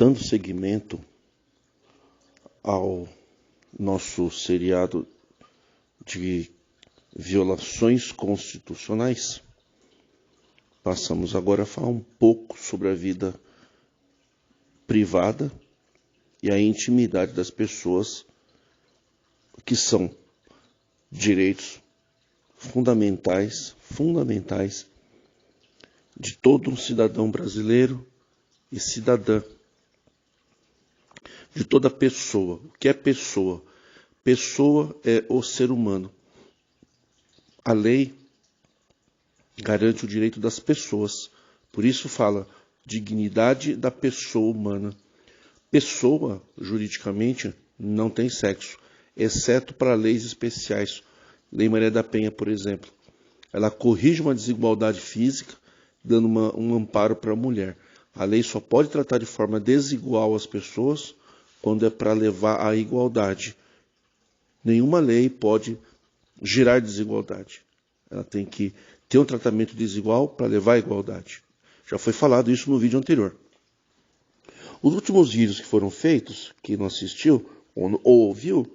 Dando seguimento ao nosso seriado de violações constitucionais, passamos agora a falar um pouco sobre a vida privada e a intimidade das pessoas, que são direitos fundamentais de todo um cidadão brasileiro e cidadã, de toda pessoa. O que é pessoa? Pessoa é o ser humano. A lei garante o direito das pessoas. Por isso fala dignidade da pessoa humana. Pessoa, juridicamente, não tem sexo, exceto para leis especiais. Lei Maria da Penha, por exemplo. Ela corrige uma desigualdade física, dando um amparo para a mulher. A lei só pode tratar de forma desigual as pessoas quando é para levar à igualdade. Nenhuma lei pode gerar desigualdade. Ela tem que ter um tratamento desigual para levar à igualdade. Já foi falado isso no vídeo anterior. Os últimos vídeos que foram feitos, quem não assistiu ou ouviu,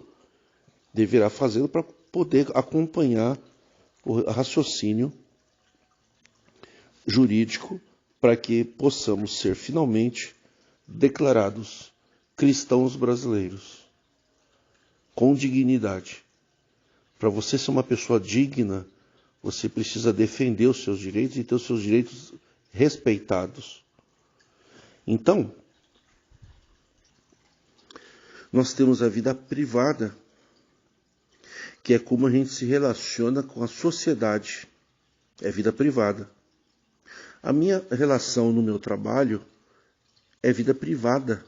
deverá fazê-lo para poder acompanhar o raciocínio jurídico, para que possamos ser finalmente declarados cristãos brasileiros, com dignidade. Para você ser uma pessoa digna, você precisa defender os seus direitos e ter os seus direitos respeitados. Então, nós temos a vida privada, que é como a gente se relaciona com a sociedade. É vida privada. A minha relação no meu trabalho é vida privada.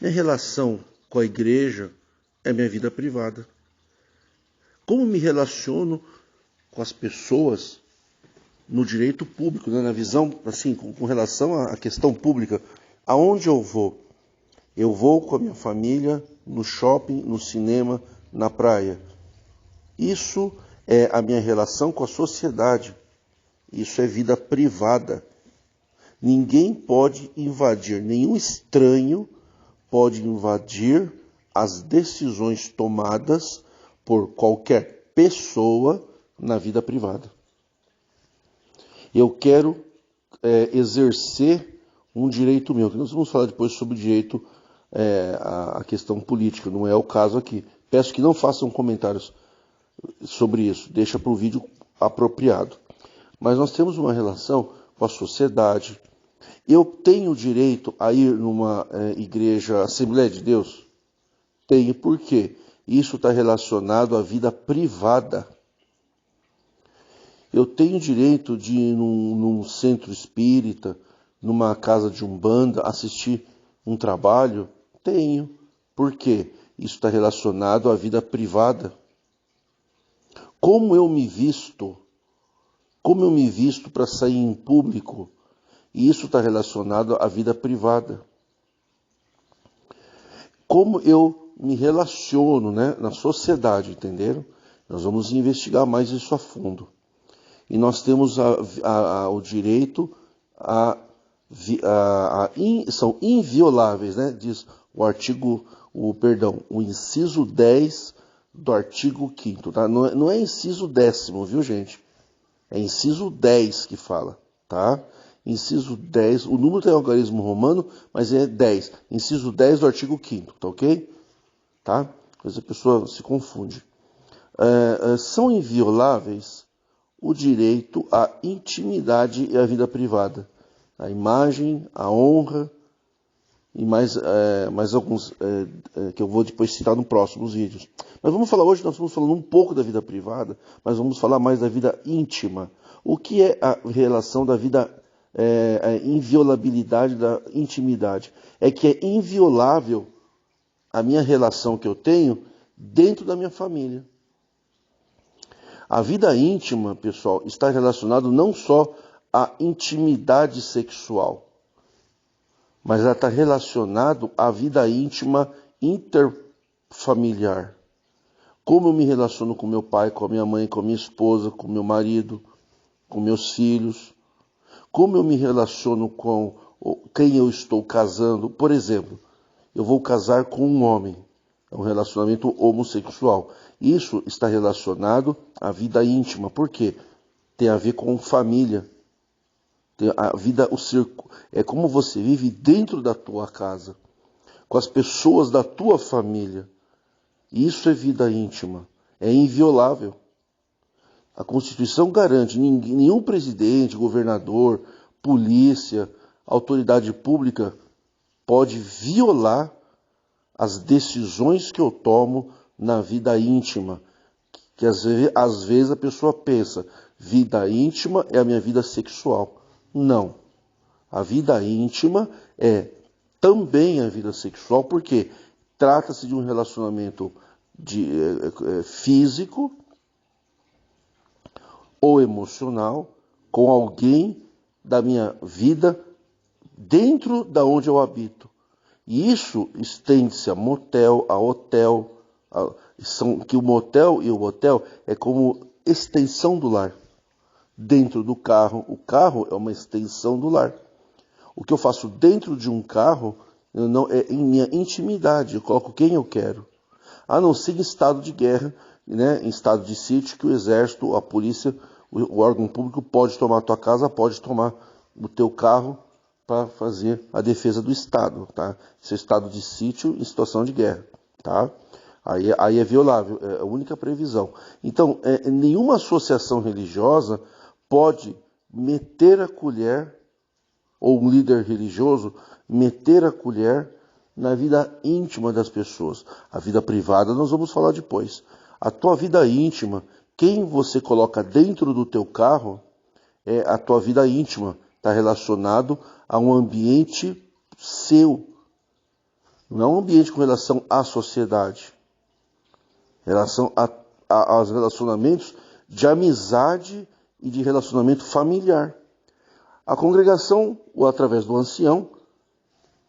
Minha relação com a igreja é minha vida privada. Como me relaciono com as pessoas no direito público, né? Na visão, assim, com relação à questão pública, aonde eu vou? Eu vou com a minha família no shopping, no cinema, na praia. Isso é a minha relação com a sociedade. Isso é vida privada. Ninguém pode invadir, nenhum estranho pode invadir as decisões tomadas por qualquer pessoa na vida privada. Eu quero exercer um direito meu. Nós vamos falar depois sobre o direito, a questão política, não é o caso aqui. Peço que não façam comentários sobre isso, deixa para o vídeo apropriado. Mas nós temos uma relação com a sociedade. Eu tenho direito a ir numa igreja, Assembleia de Deus? Tenho, por quê? Isso está relacionado à vida privada. Eu tenho direito de ir num centro espírita, numa casa de umbanda, assistir um trabalho? Tenho. Por quê? Isso está relacionado à vida privada. Como eu me visto? Como eu me visto para sair em público? E isso está relacionado à vida privada. Como eu me relaciono, né, na sociedade, entenderam? Nós vamos investigar mais isso a fundo. E nós temos o direito são invioláveis, né? Diz o inciso 10 do artigo 5º, tá? Não é inciso 10º, viu, gente? É inciso 10 que fala, tá? Inciso 10, o número tem algarismo romano, mas é 10. Inciso 10 do artigo 5º, tá ok? Tá? Às vezes a pessoa se confunde. São invioláveis o direito à intimidade e à vida privada. A imagem, a honra e mais alguns que eu vou depois citar nos próximos vídeos. Mas vamos falar hoje, nós estamos falando um pouco da vida privada, mas vamos falar mais da vida íntima. O que é a relação da vida, a inviolabilidade da intimidade? É que é inviolável a minha relação que eu tenho dentro da minha família. A vida íntima, pessoal, está relacionado não só à intimidade sexual, mas ela está relacionado à vida íntima interfamiliar. Como eu me relaciono com meu pai, com a minha mãe, com a minha esposa, com meu marido, com meus filhos. Como eu me relaciono com quem eu estou casando. Por exemplo, eu vou casar com um homem. É um relacionamento homossexual. Isso está relacionado à vida íntima. Por quê? Tem a ver com família. Tem a vida, é como você vive dentro da tua casa, com as pessoas da tua família. Isso é vida íntima. É inviolável. A Constituição garante, nenhum presidente, governador, polícia, autoridade pública pode violar as decisões que eu tomo na vida íntima. Que às vezes a pessoa pensa, vida íntima é a minha vida sexual. Não. A vida íntima é também a vida sexual, porque trata-se de um relacionamento físico ou emocional com alguém da minha vida dentro da onde eu habito. E isso estende-se a motel, a hotel, que o motel e o hotel é como extensão do lar. Dentro do carro, o carro é uma extensão do lar. O que eu faço dentro de um carro não é em minha intimidade, eu coloco quem eu quero. A não ser em estado de guerra, né, em estado de sítio, que o exército, a polícia, o órgão público pode tomar a tua casa, pode tomar o teu carro para fazer a defesa do Estado, tá? Esse é estado de sítio em situação de guerra, tá? Aí é violável, é a única previsão. Então, nenhuma associação religiosa pode meter a colher, ou um líder religioso meter a colher na vida íntima das pessoas. A vida privada nós vamos falar depois. A tua vida íntima, quem você coloca dentro do teu carro, é a tua vida íntima. Está relacionado a um ambiente seu. Não é um ambiente com relação à sociedade. Relação aos relacionamentos de amizade e de relacionamento familiar. A congregação, ou através do ancião,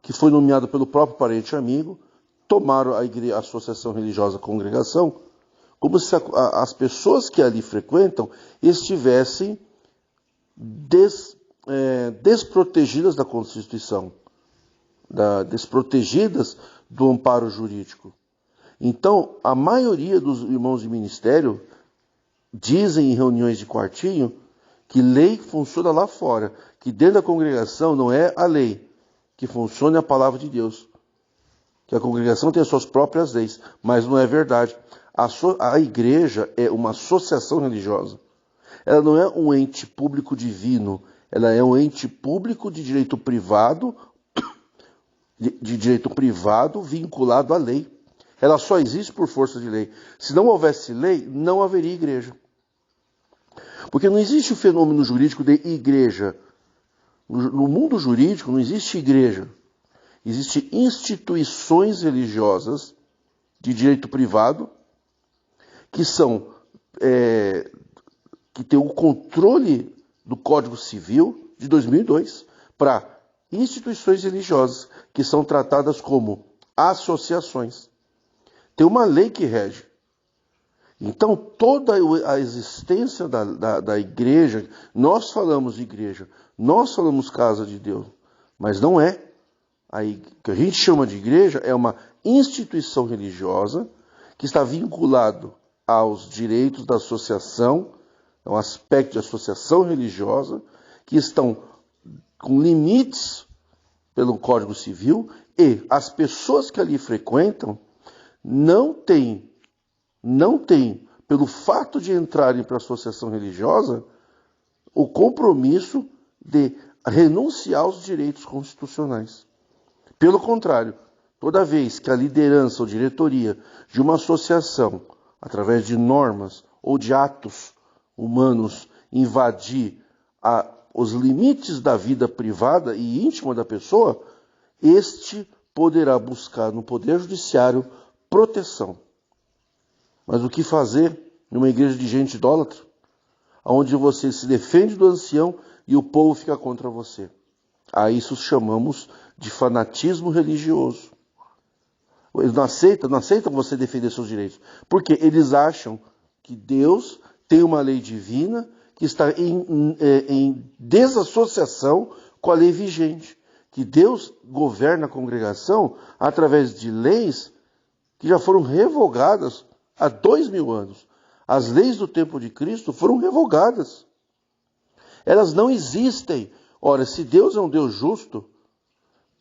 que foi nomeado pelo próprio parente e amigo, tomaram a associação religiosa congregação, como se as pessoas que ali frequentam estivessem desprotegidas da Constituição, desprotegidas do amparo jurídico. Então, a maioria dos irmãos de ministério dizem em reuniões de quartinho que lei funciona lá fora, que dentro da congregação não é a lei, que funciona a palavra de Deus. Que a congregação tem as suas próprias leis, mas não é verdade. A igreja é uma associação religiosa. Ela não é um ente público divino, ela é um ente público de direito privado, vinculado à lei. Ela só existe por força de lei. Se não houvesse lei, não haveria igreja. Porque não existe o fenômeno jurídico de igreja. No mundo jurídico não existe igreja. Existem instituições religiosas de direito privado que têm o controle do Código Civil de 2002 para instituições religiosas que são tratadas como associações. Tem uma lei que rege. Então, toda a existência da igreja, nós falamos de igreja, nós falamos casa de Deus, mas não é. O que a gente chama de igreja é uma instituição religiosa que está vinculado aos direitos da associação, é um aspecto de associação religiosa, que estão com limites pelo Código Civil, e as pessoas que ali frequentam não têm, pelo fato de entrarem para a associação religiosa, o compromisso de renunciar aos direitos constitucionais. Pelo contrário, toda vez que a liderança ou diretoria de uma associação, através de normas ou de atos humanos, invadir os limites da vida privada e íntima da pessoa, este poderá buscar no Poder Judiciário proteção. Mas o que fazer numa igreja de gente idólatra, onde você se defende do ancião e o povo fica contra você? A isso chamamos de fanatismo religioso. Eles não aceitam você defender seus direitos, porque eles acham que Deus tem uma lei divina que está em desassociação com a lei vigente, que Deus governa a congregação através de leis que já foram revogadas há 2000 anos. As leis do tempo de Cristo foram revogadas. Elas não existem. Ora, se Deus é um Deus justo,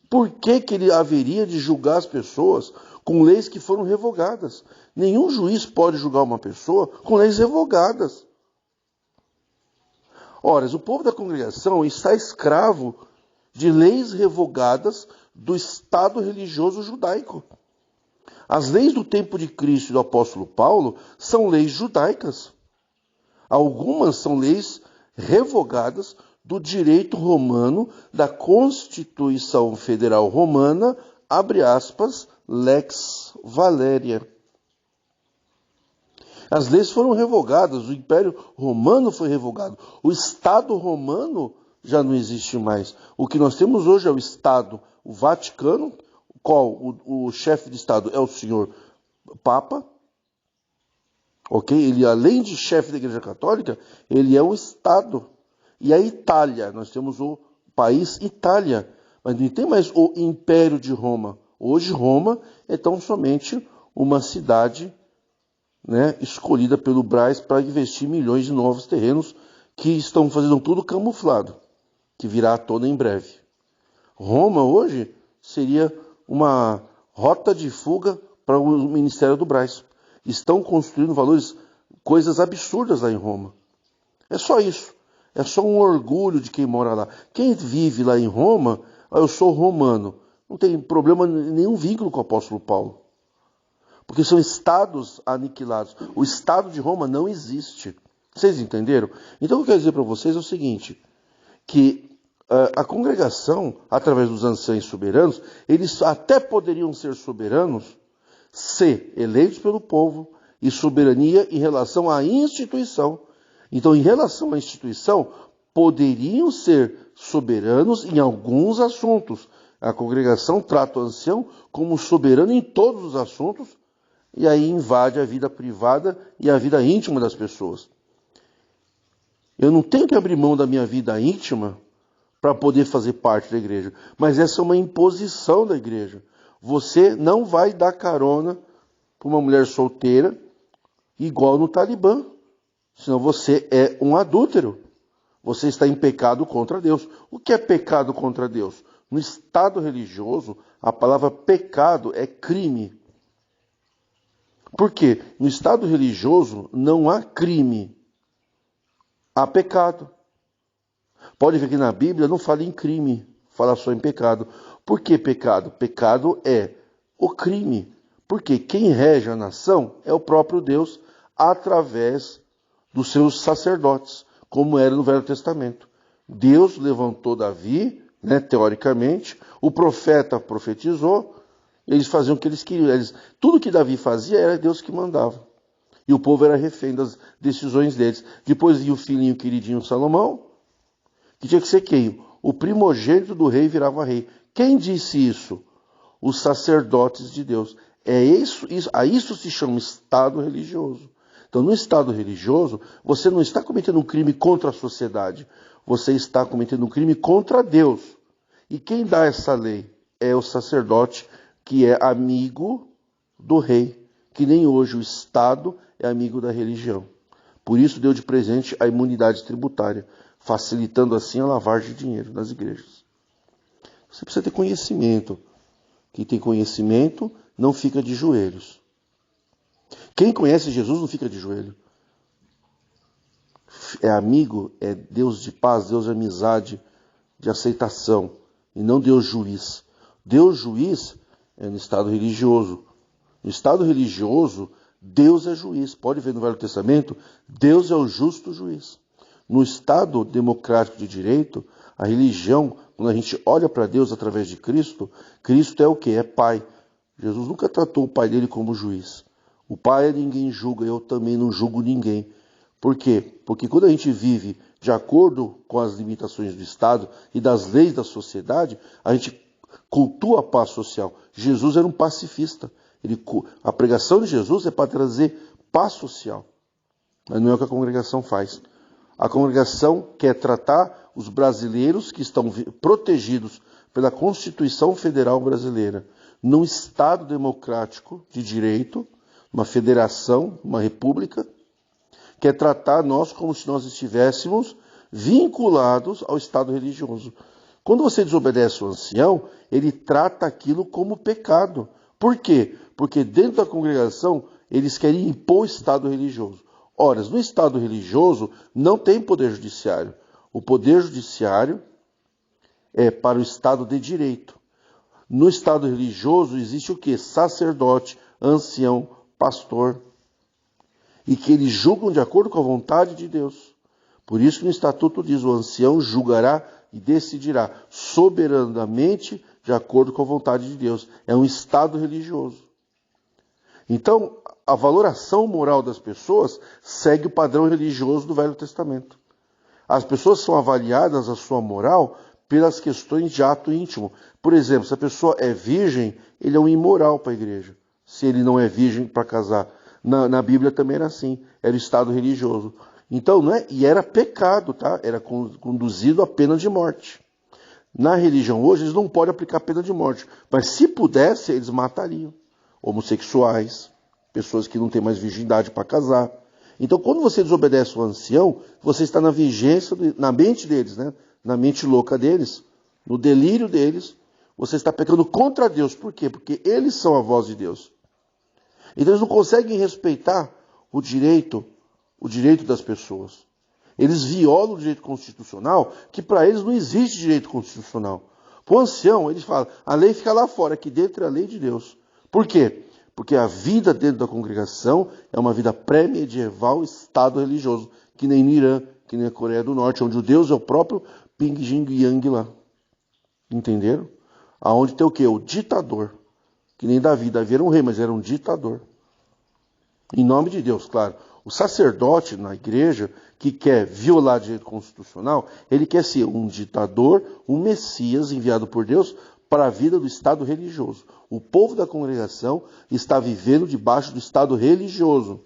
por que Ele haveria de julgar as pessoas com leis que foram revogadas? Nenhum juiz pode julgar uma pessoa com leis revogadas. Ora, o povo da congregação está escravo de leis revogadas do Estado religioso judaico. As leis do tempo de Cristo e do apóstolo Paulo são leis judaicas. Algumas são leis revogadas do direito romano, da Constituição Federal Romana, abre aspas, Lex Valéria. As leis foram revogadas, o Império Romano foi revogado, o Estado Romano já não existe mais. O que nós temos hoje é o Estado, o Vaticano, qual o chefe de Estado é o senhor Papa, ok? Ele, além de chefe da Igreja Católica, ele é um Estado. E a Itália, nós temos o país Itália, mas não tem mais o Império de Roma. Hoje Roma é tão somente uma cidade, né, escolhida pelo Braz para investir milhões de novos terrenos que estão fazendo tudo camuflado, que virá à tona em breve. Roma hoje seria uma rota de fuga para o Ministério do Braz. Estão construindo coisas absurdas lá em Roma. É só isso. É só um orgulho de quem mora lá. Quem vive lá em Roma, eu sou romano. Não tem problema, nenhum vínculo com o apóstolo Paulo. Porque são estados aniquilados. O Estado de Roma não existe. Vocês entenderam? Então o que eu quero dizer para vocês é o seguinte, que a congregação, através dos anciãos soberanos, eles até poderiam ser soberanos se eleitos pelo povo e soberania em relação à instituição. Então, em relação à instituição, poderiam ser soberanos em alguns assuntos. A congregação trata o ancião como soberano em todos os assuntos e aí invade a vida privada e a vida íntima das pessoas. Eu não tenho que abrir mão da minha vida íntima para poder fazer parte da igreja. Mas essa é uma imposição da igreja. Você não vai dar carona para uma mulher solteira igual no Talibã. Senão você é um adúltero. Você está em pecado contra Deus. O que é pecado contra Deus? No Estado religioso, a palavra pecado é crime. Por quê? No Estado religioso não há crime. Há pecado. Pode ver que na Bíblia não fala em crime, fala só em pecado. Por que pecado? Pecado é o crime. Porque quem rege a nação é o próprio Deus através dos seus sacerdotes, como era no Velho Testamento. Deus levantou Davi, né, teoricamente, o profeta profetizou, eles faziam o que eles queriam. Tudo que Davi fazia era Deus que mandava. E o povo era refém das decisões deles. Depois ia o filhinho queridinho Salomão, que tinha que ser quem? O primogênito do rei virava rei. Quem disse isso? Os sacerdotes de Deus. A isso se chama Estado religioso. Então, no Estado religioso, você não está cometendo um crime contra a sociedade. Você está cometendo um crime contra Deus. E quem dá essa lei? É o sacerdote que é amigo do rei. Que nem hoje o Estado é amigo da religião. Por isso deu de presente a imunidade tributária, facilitando assim a lavagem de dinheiro nas igrejas. Você precisa ter conhecimento. Quem tem conhecimento não fica de joelhos. Quem conhece Jesus não fica de joelho. É amigo, é Deus de paz, Deus de amizade, de aceitação, e não Deus juiz. Deus juiz é no Estado religioso. No Estado religioso, Deus é juiz. Pode ver no Velho Testamento, Deus é o justo juiz. No Estado democrático de direito, a religião, quando a gente olha para Deus através de Cristo, Cristo é o quê? É Pai. Jesus nunca tratou o Pai dele como juiz. O Pai ninguém julga, eu também não julgo ninguém. Por quê? Porque quando a gente vive de acordo com as limitações do Estado e das leis da sociedade, a gente cultua a paz social. Jesus era um pacifista. A pregação de Jesus é para trazer paz social. Mas não é o que a congregação faz. A congregação quer tratar os brasileiros que estão protegidos pela Constituição Federal Brasileira, num Estado democrático de direito, uma federação, uma república, que é tratar nós como se nós estivéssemos vinculados ao Estado religioso. Quando você desobedece o ancião, ele trata aquilo como pecado. Por quê? Porque dentro da congregação, eles querem impor o Estado religioso. Ora, no Estado religioso não tem poder judiciário. O poder judiciário é para o Estado de direito. No Estado religioso existe o quê? Sacerdote, ancião, pastor. E que eles julgam de acordo com a vontade de Deus. Por isso que no Estatuto diz, o ancião julgará e decidirá soberanamente de acordo com a vontade de Deus. É um Estado religioso. Então, a valoração moral das pessoas segue o padrão religioso do Velho Testamento. As pessoas são avaliadas a sua moral pelas questões de ato íntimo. Por exemplo, se a pessoa é virgem, ele é um imoral para a igreja. Se ele não é virgem para casar. Na Bíblia também era assim. Era o Estado religioso. Então, não é? E era pecado, tá? Era conduzido à pena de morte. Na religião hoje, eles não podem aplicar pena de morte. Mas se pudesse, eles matariam. Homossexuais, pessoas que não têm mais virgindade para casar. Então, quando você desobedece o ancião, você está na vigência, na mente deles, né? Na mente louca deles, no delírio deles, você está pecando contra Deus. Por quê? Porque eles são a voz de Deus. Então, eles não conseguem respeitar o direito das pessoas. Eles violam o direito constitucional, que para eles não existe direito constitucional. Para o ancião, eles falam, a lei fica lá fora, aqui dentro é a lei de Deus. Por quê? Porque a vida dentro da congregação é uma vida pré-medieval, Estado religioso, que nem no Irã, que nem na Coreia do Norte, onde o Deus é o próprio Ping Jing Yang lá. Entenderam? Aonde tem o quê? O ditador. Que nem Davi. Davi era um rei, mas era um ditador. Em nome de Deus, claro. O sacerdote na igreja que quer violar o direito constitucional, ele quer ser um ditador, um Messias enviado por Deus para a vida do Estado religioso. O povo da congregação está vivendo debaixo do Estado religioso.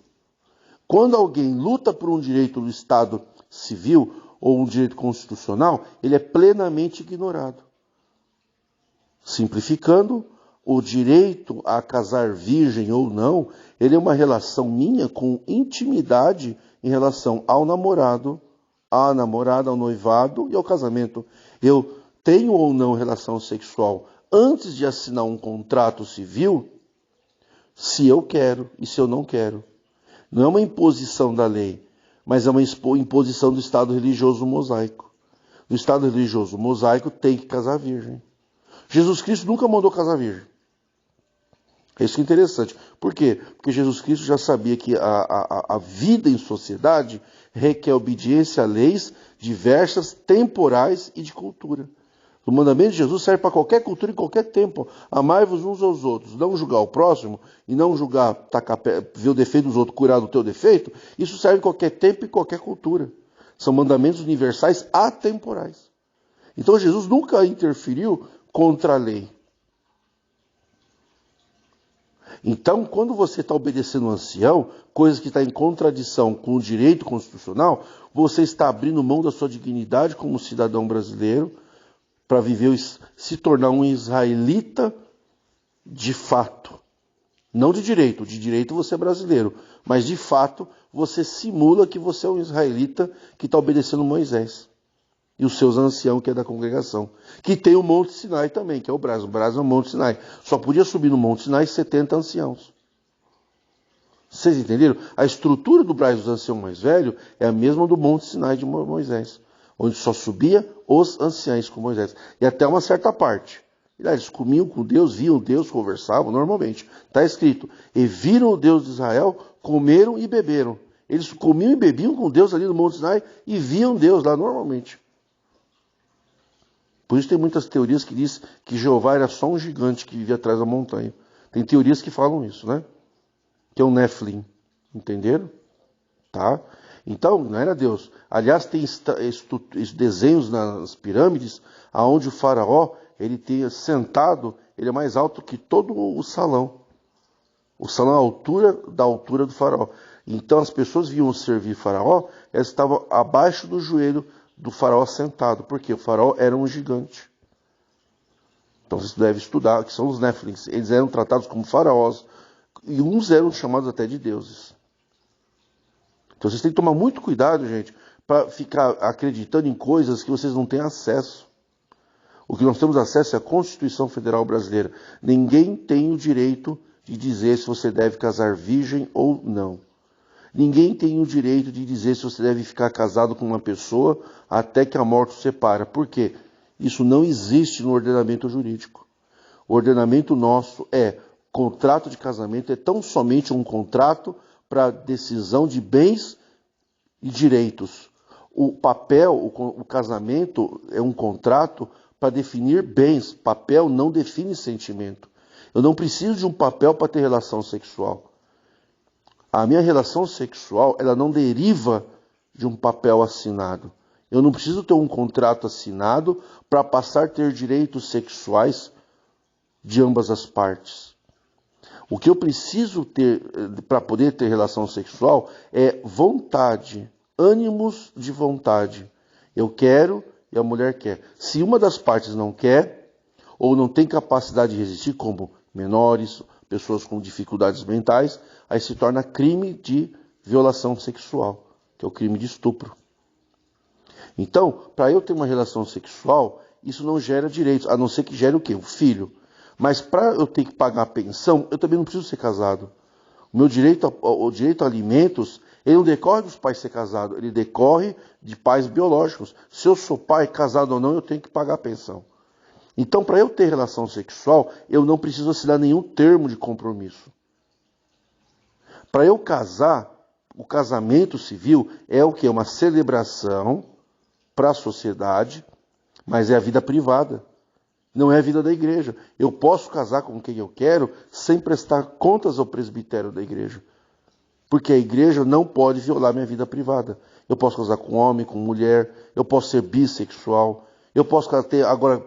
Quando alguém luta por um direito do Estado civil ou um direito constitucional, ele é plenamente ignorado. Simplificando, o direito a casar virgem ou não, ele é uma relação minha com intimidade em relação ao namorado, à namorada, ao noivado e ao casamento. Eu tenho ou não relação sexual antes de assinar um contrato civil, se eu quero e se eu não quero. Não é uma imposição da lei, mas é uma imposição do Estado religioso mosaico. No Estado religioso mosaico tem que casar virgem. Jesus Cristo nunca mandou casar virgem. Isso que é interessante. Por quê? Porque Jesus Cristo já sabia que a vida em sociedade requer obediência a leis diversas, temporais e de cultura. O mandamento de Jesus serve para qualquer cultura e qualquer tempo. Amai-vos uns aos outros. Não julgar o próximo e não julgar, ver o defeito dos outros, curar do teu defeito. Isso serve em qualquer tempo e qualquer cultura. São mandamentos universais atemporais. Então Jesus nunca interferiu contra a lei. Então, quando você está obedecendo o ancião, coisa que está em contradição com o direito constitucional, você está abrindo mão da sua dignidade como cidadão brasileiro para viver, se tornar um israelita de fato. Não de direito você é brasileiro, mas de fato você simula que você é um israelita que está obedecendo Moisés. E os seus anciãos, que é da congregação. Que tem o Monte Sinai também, que é o Brás. O Brás é o Monte Sinai. Só podia subir no Monte Sinai 70 anciãos. Vocês entenderam? A estrutura do Brás dos anciãos mais velhos é a mesma do Monte Sinai de Moisés. Onde só subia os anciãos com Moisés. E até uma certa parte. Eles comiam com Deus, viam Deus, conversavam normalmente. Está escrito, e viram o Deus de Israel, comeram e beberam. Eles comiam e bebiam com Deus ali no Monte Sinai e viam Deus lá normalmente. Por isso tem muitas teorias que dizem que Jeová era só um gigante que vivia atrás da montanha. Tem teorias que falam isso, né? Que é um Nephilim. Entenderam? Tá? Então, não era Deus. Aliás, tem desenhos nas pirâmides, onde o faraó, ele tem sentado, ele é mais alto que todo o salão. O salão é da altura do faraó. Então, as pessoas vinham servir faraó, elas estavam abaixo do joelho do faraó sentado, porque o faraó era um gigante. Então você deve estudar, que são os Néfilins. Eles eram tratados como faraós, e uns eram chamados até de deuses. Então vocês têm que tomar muito cuidado, gente, para ficar acreditando em coisas que vocês não têm acesso. O que nós temos acesso é a Constituição Federal Brasileira. Ninguém tem o direito de dizer se você deve casar virgem ou não. Ninguém tem o direito de dizer se você deve ficar casado com uma pessoa até que a morte o separa. Por quê? Isso não existe no ordenamento jurídico. O ordenamento nosso contrato de casamento é tão somente um contrato para decisão de bens e direitos. O papel, o casamento é um contrato para definir bens. Papel não define sentimento. Eu não preciso de um papel para ter relação sexual. A minha relação sexual, ela não deriva de um papel assinado. Eu não preciso ter um contrato assinado para passar a ter direitos sexuais de ambas as partes. O que eu preciso ter para poder ter relação sexual é vontade, ânimos de vontade. Eu quero e a mulher quer. Se uma das partes não quer, ou não tem capacidade de resistir, como menores, pessoas com dificuldades mentais, aí se torna crime de violação sexual, que é o crime de estupro. Então, para eu ter uma relação sexual, isso não gera direitos, a não ser que gere o quê? O filho. Mas para eu ter que pagar a pensão, eu também não preciso ser casado. O direito a alimentos, ele não decorre dos pais ser casados, ele decorre de pais biológicos. Se eu sou pai, casado ou não, eu tenho que pagar a pensão. Então, para eu ter relação sexual, eu não preciso assinar nenhum termo de compromisso. Para eu casar, o casamento civil é o quê? Uma celebração para a sociedade, mas é a vida privada. Não é a vida da igreja. Eu posso casar com quem eu quero sem prestar contas ao presbitério da igreja. Porque a igreja não pode violar minha vida privada. Eu posso casar com homem, com mulher, eu posso ser bissexual, eu posso ter agora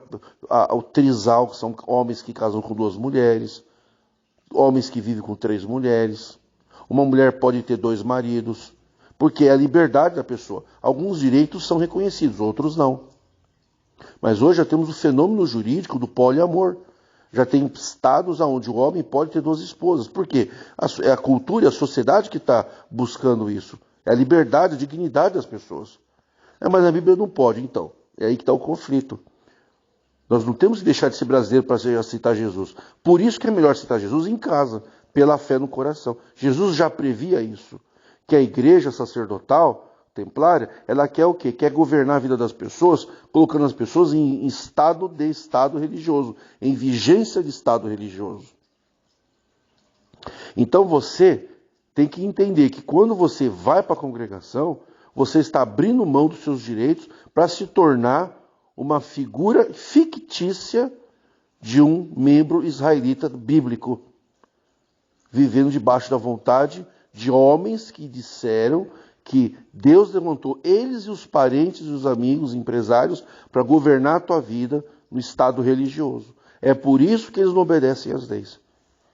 o trisal, que são homens que casam com 2 mulheres, homens que vivem com 3 mulheres. Uma mulher pode ter 2 maridos, porque é a liberdade da pessoa. Alguns direitos são reconhecidos, outros não. Mas hoje já temos o fenômeno jurídico do poliamor. Já tem estados onde o homem pode ter 2 esposas. Por quê? É a cultura e a sociedade que está buscando isso. É a liberdade, a dignidade das pessoas. Mas a Bíblia não pode, então. É aí que está o conflito. Nós não temos que deixar de ser brasileiro para aceitar Jesus. Por isso que é melhor aceitar Jesus em casa, pela fé no coração. Jesus já previa isso. Que a igreja sacerdotal templária, ela quer o quê? Quer governar a vida das pessoas, colocando as pessoas em estado religioso, em vigência de estado religioso. Então você tem que entender que quando você vai para a congregação, você está abrindo mão dos seus direitos para se tornar uma figura fictícia de um membro israelita bíblico, vivendo debaixo da vontade de homens que disseram que Deus levantou eles e os parentes e os amigos, empresários, para governar a tua vida no estado religioso. É por isso que eles não obedecem às leis.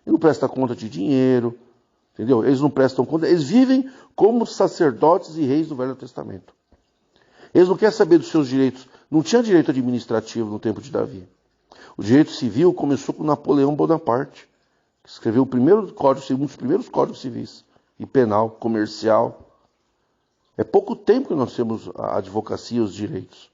Eles não prestam conta de dinheiro, entendeu? Eles não prestam conta, eles vivem como sacerdotes e reis do Velho Testamento. Eles não querem saber dos seus direitos. Não tinha direito administrativo no tempo de Davi. O direito civil começou com Napoleão Bonaparte, que escreveu um dos primeiros códigos civis, e penal, comercial. É pouco tempo que nós temos a advocacia e os direitos.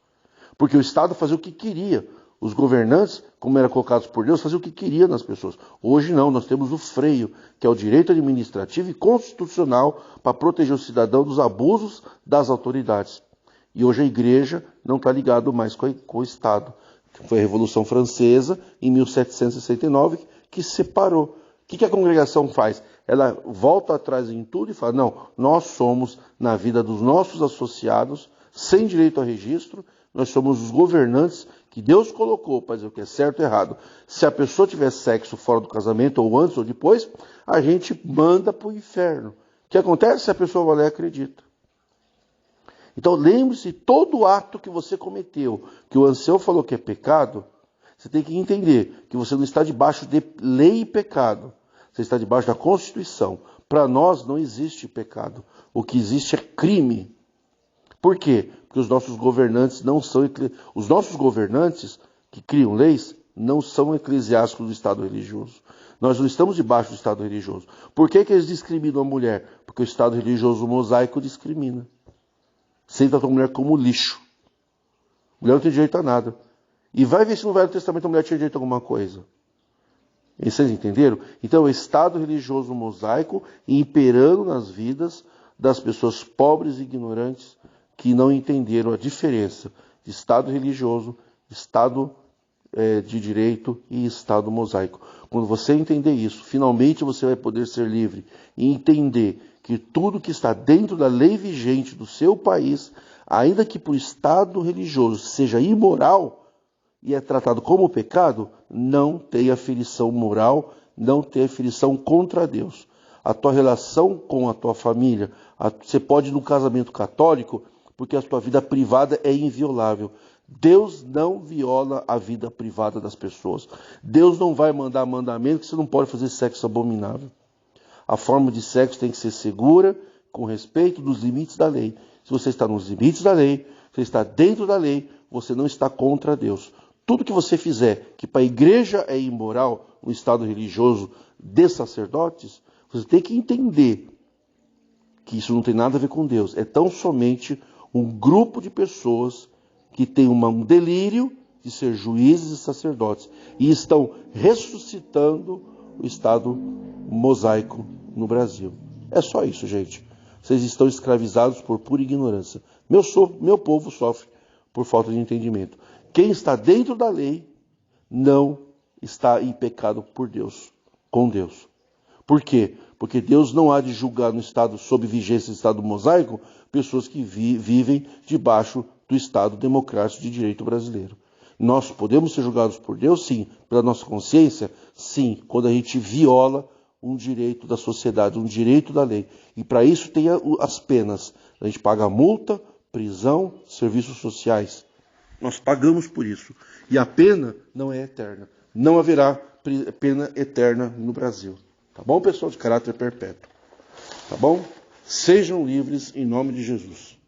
Porque o Estado fazia o que queria. Os governantes, como eram colocados por Deus, faziam o que queria nas pessoas. Hoje não, nós temos o freio, que é o direito administrativo e constitucional para proteger o cidadão dos abusos das autoridades. E hoje a igreja não está ligada mais com o Estado. Foi a Revolução Francesa, em 1769, que separou. O que a congregação faz? Ela volta atrás em tudo e fala, não, nós somos, na vida dos nossos associados, sem direito a registro, nós somos os governantes que Deus colocou para dizer o que é certo e errado. Se a pessoa tiver sexo fora do casamento, ou antes ou depois, a gente manda para o inferno. O que acontece se a pessoa vai lá e acredita? Então lembre-se, todo ato que você cometeu, que o ancião falou que é pecado, você tem que entender que você não está debaixo de lei e pecado. Você está debaixo da Constituição. Para nós não existe pecado. O que existe é crime. Por quê? Porque os nossos governantes não são... Os nossos governantes que criam leis não são eclesiásticos do Estado religioso. Nós não estamos debaixo do Estado religioso. Por que eles discriminam a mulher? Porque o Estado religioso mosaico discrimina. Senta a mulher como lixo. A mulher não tem direito a nada. E vai ver se no Velho Testamento a mulher tinha direito a alguma coisa. Vocês entenderam? Então, o Estado religioso mosaico imperando nas vidas das pessoas pobres e ignorantes que não entenderam a diferença de Estado religioso, Estado de direito e Estado mosaico. Quando você entender isso, finalmente você vai poder ser livre e entender que tudo que está dentro da lei vigente do seu país, ainda que por Estado religioso seja imoral e é tratado como pecado, não tem aferição moral, não tem aferição contra Deus. A tua relação com a tua família, você pode ir no casamento católico, porque a tua vida privada é inviolável. Deus não viola a vida privada das pessoas. Deus não vai mandar mandamento que você não pode fazer sexo abominável. A forma de sexo tem que ser segura, com respeito dos limites da lei. Se você está nos limites da lei, você está dentro da lei, você não está contra Deus. Tudo que você fizer que para a igreja é imoral, no Estado religioso de sacerdotes, você tem que entender que isso não tem nada a ver com Deus. É tão somente um grupo de pessoas que tem um delírio de ser juízes e sacerdotes e estão ressuscitando o Estado mosaico no Brasil. É só isso, gente. Vocês estão escravizados por pura ignorância. Meu povo sofre por falta de entendimento. Quem está dentro da lei não está em pecado por Deus, com Deus. Por quê? Porque Deus não há de julgar no estado sob vigência do Estado mosaico pessoas que vivem debaixo do Estado democrático de direito brasileiro. Nós podemos ser julgados por Deus, sim, pela nossa consciência, sim, quando a gente viola um direito da sociedade, um direito da lei. E para isso tem as penas. A gente paga multa, prisão, serviços sociais. Nós pagamos por isso. E a pena não é eterna. Não haverá pena eterna no Brasil. Tá bom, pessoal? De caráter perpétuo. Tá bom? Sejam livres em nome de Jesus.